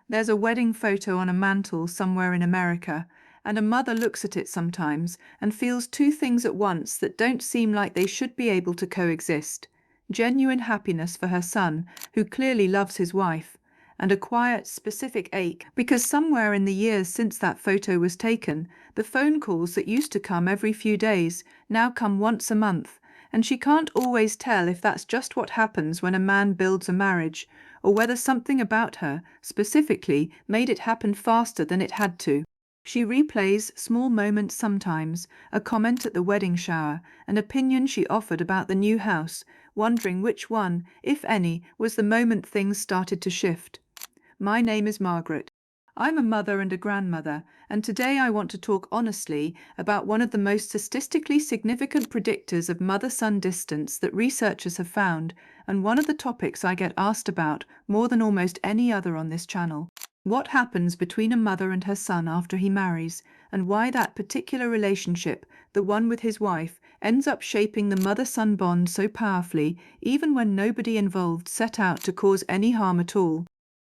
There's a wedding photo on a mantel somewhere in America, and a mother looks at it sometimes and feels two things at once that don't seem like they should be able to coexist: genuine happiness for her son, who clearly loves his wife, and a quiet, specific ache because somewhere in the years since that photo was taken, the phone calls that used to come every few days now come once a month, and she can't always tell if that's just what happens when a man builds a marriage, or whether something about her, specifically, made it happen faster than it had to. She replays small moments sometimes, a comment at the wedding shower, an opinion she offered about the new house, wondering which one, if any, was the moment things started to shift. My name is Margaret. I'm a mother and a grandmother, and today I want to talk honestly about one of the most statistically significant predictors of mother-son distance that researchers have found, and one of the topics I get asked about more than almost any other on this channel. What happens between a mother and her son after he marries, and why that particular relationship, the one with his wife, ends up shaping the mother-son bond so powerfully, even when nobody involved set out to cause any harm at all.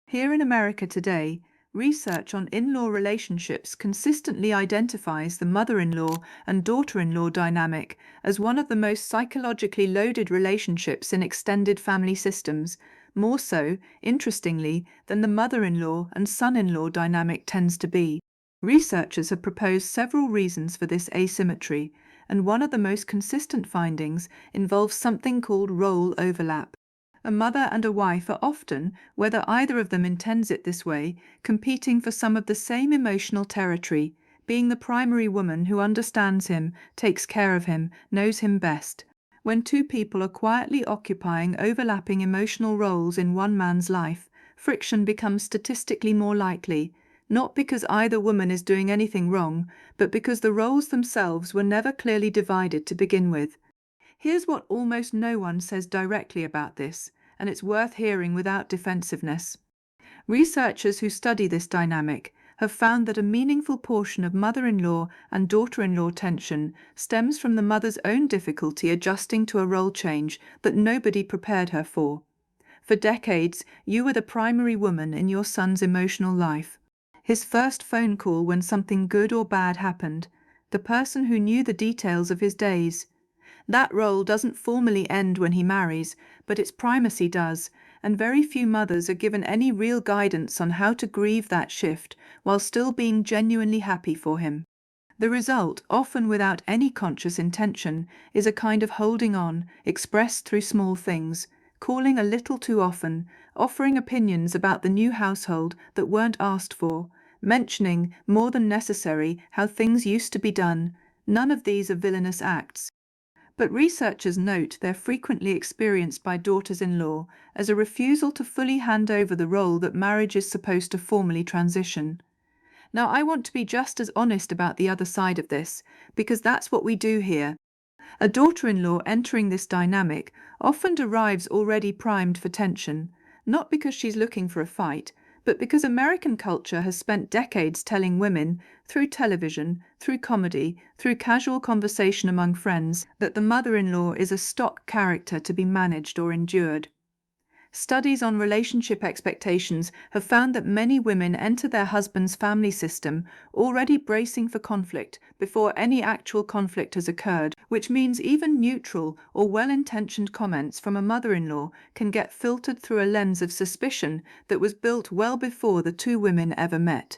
Here in America today, research on in-law relationships consistently identifies the mother-in-law and daughter-in-law dynamic as one of the most psychologically loaded relationships in extended family systems, more so, interestingly, than the mother-in-law and son-in-law dynamic tends to be. Researchers have proposed several reasons for this asymmetry, and one of the most consistent findings involves something called role overlap. A mother and a wife are often, whether either of them intends it this way, competing for some of the same emotional territory, being the primary woman who understands him, takes care of him, knows him best. When two people are quietly occupying overlapping emotional roles in one man's life, friction becomes statistically more likely, not because either woman is doing anything wrong, but because the roles themselves were never clearly divided to begin with. Here's what almost no one says directly about this, and it's worth hearing without defensiveness. Researchers who study this dynamic have found that a meaningful portion of mother-in-law and daughter-in-law tension stems from the mother's own difficulty adjusting to a role change that nobody prepared her for. For decades, you were the primary woman in your son's emotional life. His first phone call when something good or bad happened, the person who knew the details of his days. That role doesn't formally end when he marries, but its primacy does, and very few mothers are given any real guidance on how to grieve that shift while still being genuinely happy for him. The result, often without any conscious intention, is a kind of holding on, expressed through small things, calling a little too often, offering opinions about the new household that weren't asked for, mentioning, more than necessary, how things used to be done. None of these are villainous acts. But researchers note they're frequently experienced by daughters-in-law as a refusal to fully hand over the role that marriage is supposed to formally transition. Now, I want to be just as honest about the other side of this, because that's what we do here. A daughter-in-law entering this dynamic often arrives already primed for tension, not because she's looking for a fight, but because American culture has spent decades telling women, through television, through comedy, through casual conversation among friends, that the mother-in-law is a stock character to be managed or endured. Studies on relationship expectations have found that many women enter their husband's family system already bracing for conflict before any actual conflict has occurred, which means even neutral or well-intentioned comments from a mother-in-law can get filtered through a lens of suspicion that was built well before the two women ever met.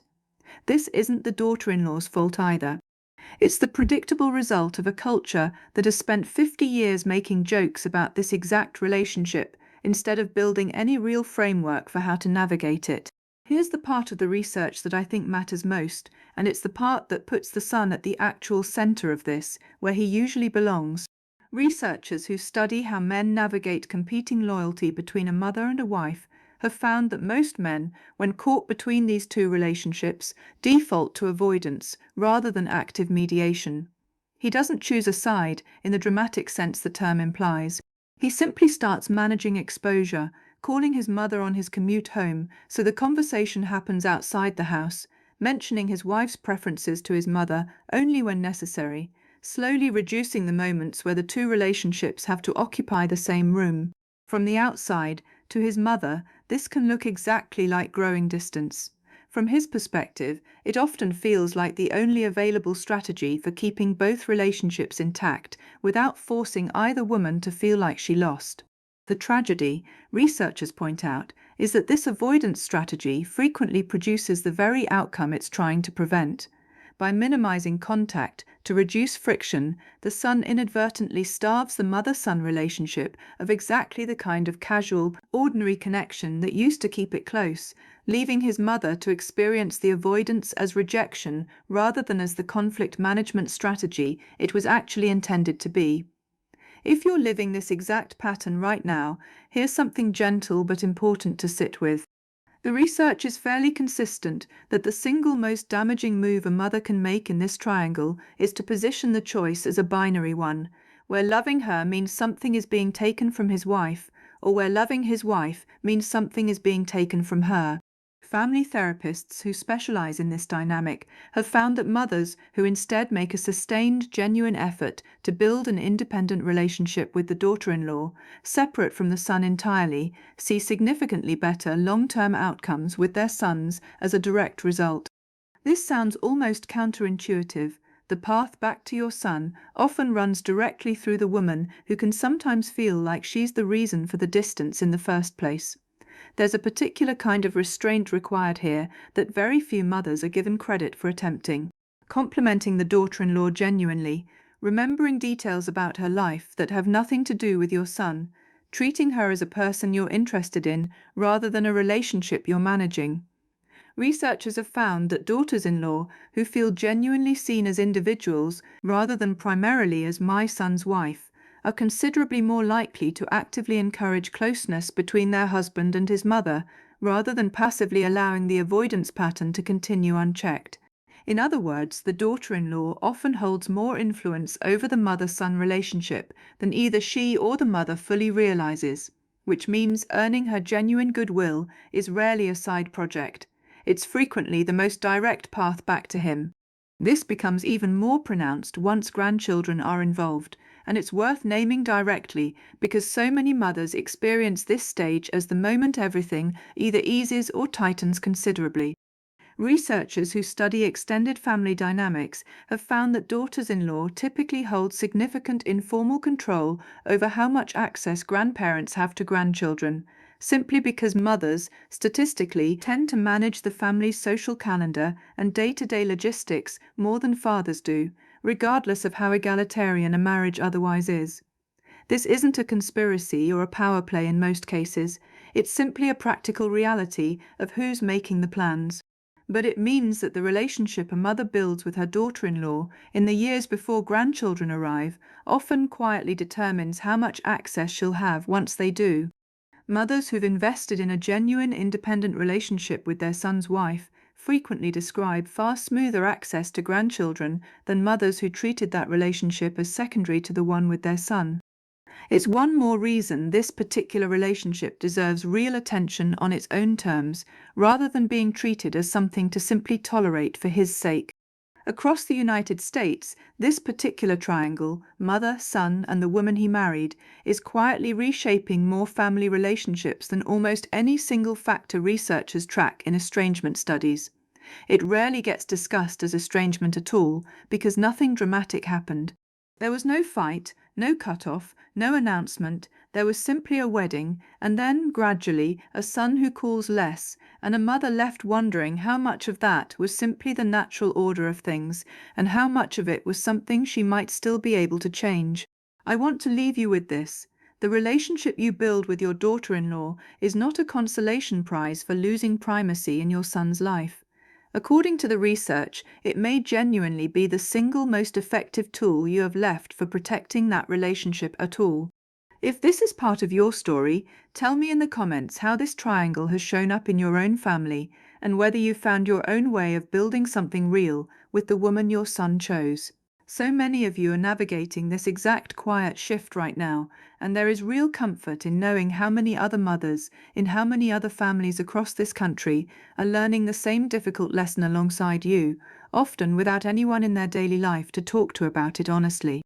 This isn't the daughter-in-law's fault either. It's the predictable result of a culture that has spent 50 years making jokes about this exact relationship instead of building any real framework for how to navigate it. Here's the part of the research that I think matters most, and it's the part that puts the son at the actual center of this, where he usually belongs. Researchers who study how men navigate competing loyalty between a mother and a wife have found that most men, when caught between these two relationships, default to avoidance rather than active mediation. He doesn't choose a side in the dramatic sense the term implies. He simply starts managing exposure, calling his mother on his commute home so the conversation happens outside the house, mentioning his wife's preferences to his mother only when necessary, slowly reducing the moments where the two relationships have to occupy the same room. From the outside, To his mother, this can look exactly like growing distance. From his perspective, it often feels like the only available strategy for keeping both relationships intact without forcing either woman to feel like she lost. The tragedy, researchers point out, is that this avoidance strategy frequently produces the very outcome it's trying to prevent. By minimizing contact to reduce friction, the son inadvertently starves the mother-son relationship of exactly the kind of casual, ordinary connection that used to keep it close, leaving his mother to experience the avoidance as rejection rather than as the conflict management strategy it was actually intended to be. If you're living this exact pattern right now, here's something gentle but important to sit with. The research is fairly consistent that the single most damaging move a mother can make in this triangle is to position the choice as a binary one, where loving her means something is being taken from his wife, or where loving his wife means something is being taken from her. Family therapists who specialize in this dynamic have found that mothers who instead make a sustained, genuine effort to build an independent relationship with the daughter-in-law, separate from the son entirely, see significantly better long-term outcomes with their sons as a direct result. This sounds almost counterintuitive. The path back to your son often runs directly through the woman who can sometimes feel like she's the reason for the distance in the first place. There's a particular kind of restraint required here that very few mothers are given credit for attempting. Complimenting the daughter-in-law genuinely, remembering details about her life that have nothing to do with your son, treating her as a person you're interested in rather than a relationship you're managing. Researchers have found that daughters-in-law who feel genuinely seen as individuals rather than primarily as my son's wife are considerably more likely to actively encourage closeness between their husband and his mother, rather than passively allowing the avoidance pattern to continue unchecked. In other words, the daughter-in-law often holds more influence over the mother-son relationship than either she or the mother fully realizes, which means earning her genuine goodwill is rarely a side project. It's frequently the most direct path back to him. This becomes even more pronounced once grandchildren are involved, and it's worth naming directly because so many mothers experience this stage as the moment everything either eases or tightens considerably. Researchers who study extended family dynamics have found that daughters-in-law typically hold significant informal control over how much access grandparents have to grandchildren, simply because mothers, statistically, tend to manage the family's social calendar and day-to-day logistics more than fathers do, regardless of how egalitarian a marriage otherwise is. This isn't a conspiracy or a power play in most cases, it's simply a practical reality of who's making the plans. But it means that the relationship a mother builds with her daughter-in-law in the years before grandchildren arrive often quietly determines how much access she'll have once they do. Mothers who've invested in a genuine independent relationship with their son's wife frequently describe far smoother access to grandchildren than mothers who treated that relationship as secondary to the one with their son. It's one more reason this particular relationship deserves real attention on its own terms, rather than being treated as something to simply tolerate for his sake. Across the United States, this particular triangle, mother, son, and the woman he married, is quietly reshaping more family relationships than almost any single factor researchers track in estrangement studies. It rarely gets discussed as estrangement at all because nothing dramatic happened. There was no fight, no cut-off, no announcement, there was simply a wedding, and then, gradually, a son who calls less, and a mother left wondering how much of that was simply the natural order of things, and how much of it was something she might still be able to change. I want to leave you with this. The relationship you build with your daughter-in-law is not a consolation prize for losing primacy in your son's life. According to the research, it may genuinely be the single most effective tool you have left for protecting that relationship at all. If this is part of your story, tell me in the comments how this triangle has shown up in your own family and whether you found your own way of building something real with the woman your son chose. So many of you are navigating this exact quiet shift right now, and there is real comfort in knowing how many other mothers, in how many other families across this country, are learning the same difficult lesson alongside you, often without anyone in their daily life to talk to about it honestly.